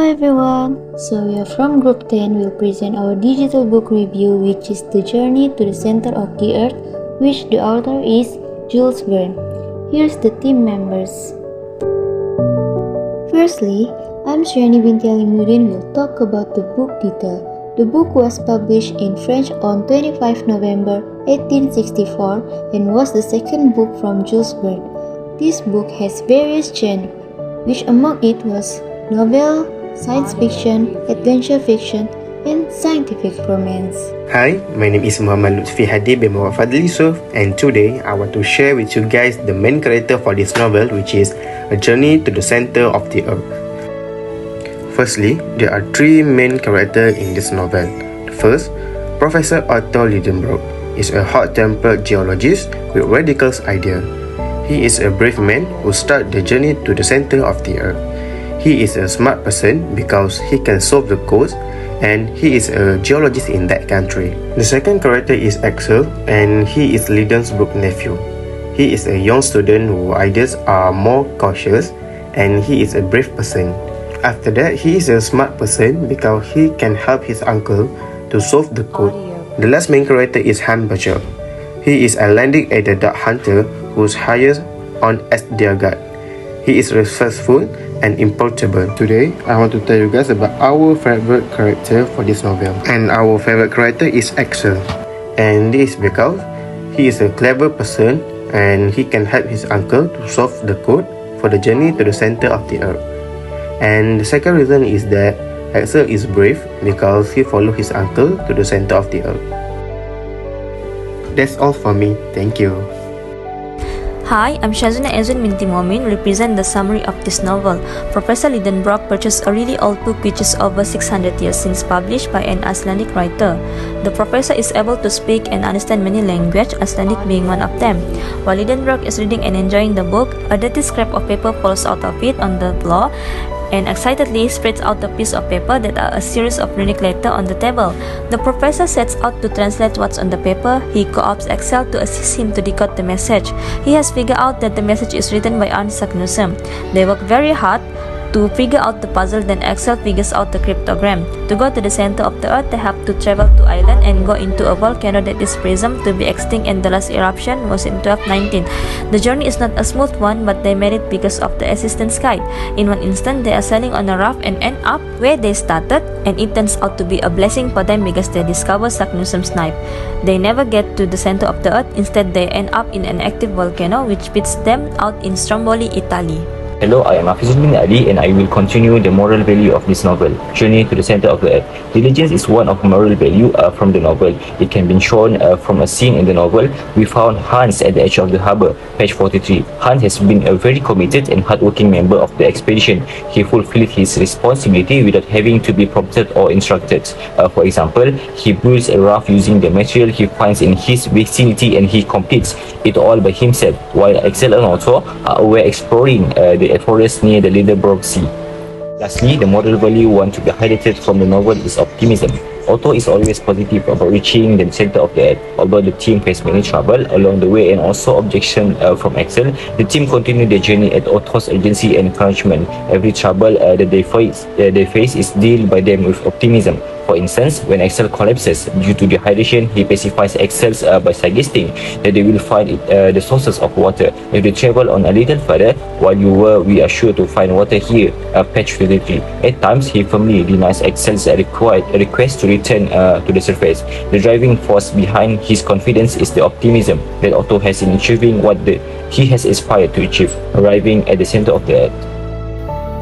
everyone, so we are from Group 10 will present our digital book review, which is The Journey to the Center of the Earth, which the author is Jules Verne. Here's the team members. Firstly, I'm SURIANY Binti ALIMUDDIN will talk about the book detail. The book was published in French on 25 November 1864 and was the second book from Jules Verne. This book has various genres, which among it was novel, science fiction, adventure fiction, and scientific romance. Hi, my name is MOHAMAD LUTFI bin YUSSOF, and today I want to share with you guys the main character for this novel, which is A Journey to the Center of the Earth. Firstly, there are three main characters in this novel. The first, Professor Otto Lidenbrock, is a hot-tempered geologist with radical ideas. He is a brave man who starts the journey to the center of the earth. He is a smart person because he can solve the codes, and he is a geologist in that country. The second character is Axel, and he is Lidenbrock's nephew. He is a young student whose ideas are more cautious, and he is a brave person. After that, he is a smart person because he can help his uncle to solve the code. The last main character is Han Bachel. He is a landing at the Dark Hunter who's hired on as their guide. He is resourceful and approachable. Today, I want to tell you guys about our favorite character for this novel. And our favorite character is Axel. And this is because he is a clever person and he can help his uncle to solve the code for the journey to the center of the earth. And the second reason is that Axel is brave because he follows his uncle to the center of the earth. That's all for me. Thank you. Hi, I'm SYAZWINA binti MOMIN, represent the summary of this novel. Professor Lidenbrock purchased a really old book which is over 600 years since published by an Icelandic writer. The professor is able to speak and understand many languages, Icelandic being one of them. While Lidenbrock is reading and enjoying the book, a dirty scrap of paper falls out of it on the floor and excitedly spreads out a piece of paper that are a series of runic letters on the table. The professor sets out to translate what's on the paper. He co-opts Axel to assist him to decode the message. He has figured out that the message is written by Arne Sagnussem. They work very hard to figure out the puzzle, then Axel figures out the cryptogram. To go to the center of the earth, they have to travel to island and go into a volcano that is presumed to be extinct, and the last eruption was in 1219. The journey is not a smooth one, but they made it because of the assistant's guide. In one instant, they are sailing on a raft and end up where they started, and it turns out to be a blessing for them because they discover Sagnussem's knife. They never get to the center of the earth. Instead, they end up in an active volcano which spits them out in Stromboli, Italy. Hello, I am AFIZUDDIN and I will continue the moral value of this novel, Journey to the Center of the Earth. Diligence is one of moral value from the novel. It can be shown from a scene in the novel. We found Hans at the edge of the harbor, page 43. Hans has been a very committed and hardworking member of the expedition. He fulfilled his responsibility without having to be prompted or instructed. For example, he builds a raft using the material he finds in his vicinity and he completes it all by himself, while Axel and Otto are away exploring the forest near the Lidenbrock Sea. Lastly, the moral value want to be highlighted from the novel is optimism. Otto is always positive about reaching the center of the earth. Although the team faced many trouble along the way and also objection from Axel, the team continued their journey at Otto's urgency and encouragement. Every trouble that they face is dealt by them with optimism. For instance, when Axel collapses due to dehydration, he pacifies Axel by suggesting that they will find the sources of water. If they travel on a little further, we are sure to find water here, page 23. At times, he firmly denies Axel's request to return to the surface. The driving force behind his confidence is the optimism that Otto has in achieving what he has aspired to achieve, arriving at the center of the earth.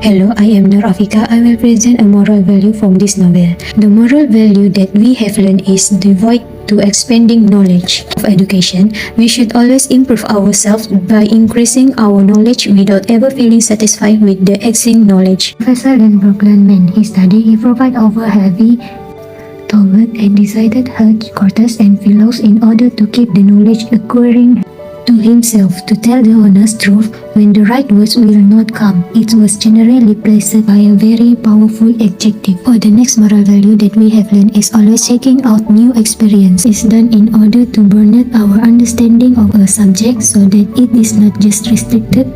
Hello, I am AFIQA. I will present a moral value from this novel. The moral value that we have learned is devoid to expanding knowledge of education. We should always improve ourselves by increasing our knowledge without ever feeling satisfied with the existing knowledge. Professor Lidenbrock learned in his study. He provided over heavy toilet and decided headquarters and fellows in order to keep the knowledge acquiring to himself. To tell the honest truth, When the right words will not come, it was generally placed by a very powerful adjective. For the next moral value that we have learned is always checking out new experience is done in order to broaden our understanding of a subject so that it is not just restricted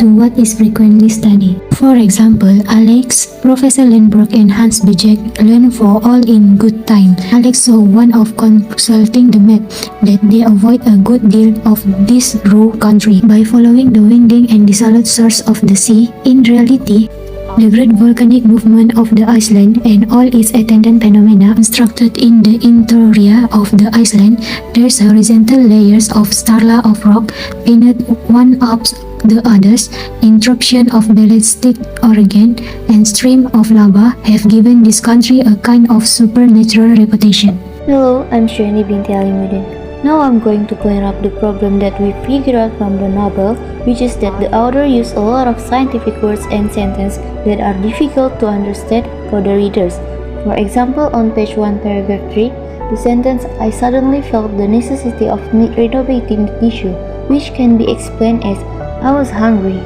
to what is frequently studied. For example, Alex, Professor Lenbrock and Hans Bijek learned for all in good time. Alex saw one of consulting the map that they avoid a good deal of this raw country by following the winding and desolate source of the sea. In reality, the great volcanic movement of the Iceland and all its attendant phenomena constructed in the interior of the Iceland, there's horizontal layers of starla of rock pinned one up the others, interruption of ballistic organ and stream of lava have given this country a kind of supernatural reputation. Hello, I'm SURIANY Binti ALIMUDDIN. Now I'm going to clean up the problem that we figured out from the novel, which is that the author used a lot of scientific words and sentences that are difficult to understand for the readers. For example, on page 1, paragraph 3, the sentence "I suddenly felt the necessity of renovating the tissue," which can be explained as "I was hungry."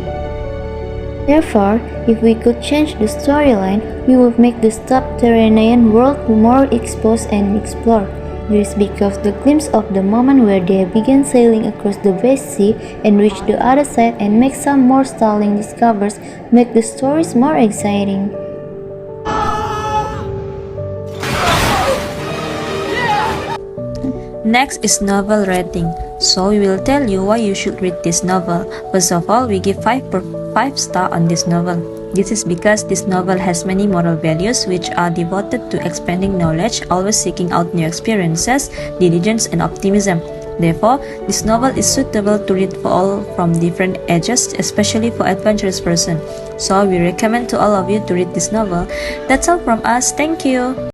Therefore, if we could change the storyline, we would make the subterranean world more exposed and explored. This is because the glimpse of the moment where they began sailing across the vast sea and reach the other side and make some more startling discoveries make the stories more exciting. Next is novel rating. So we will tell you why you should read this novel. First of all, we give 5 star on this novel. This is because this novel has many moral values which are devoted to expanding knowledge, always seeking out new experiences, diligence and optimism. Therefore, this novel is suitable to read for all from different ages, especially for adventurous person. So we recommend to all of you to read this novel. That's all from us. Thank you.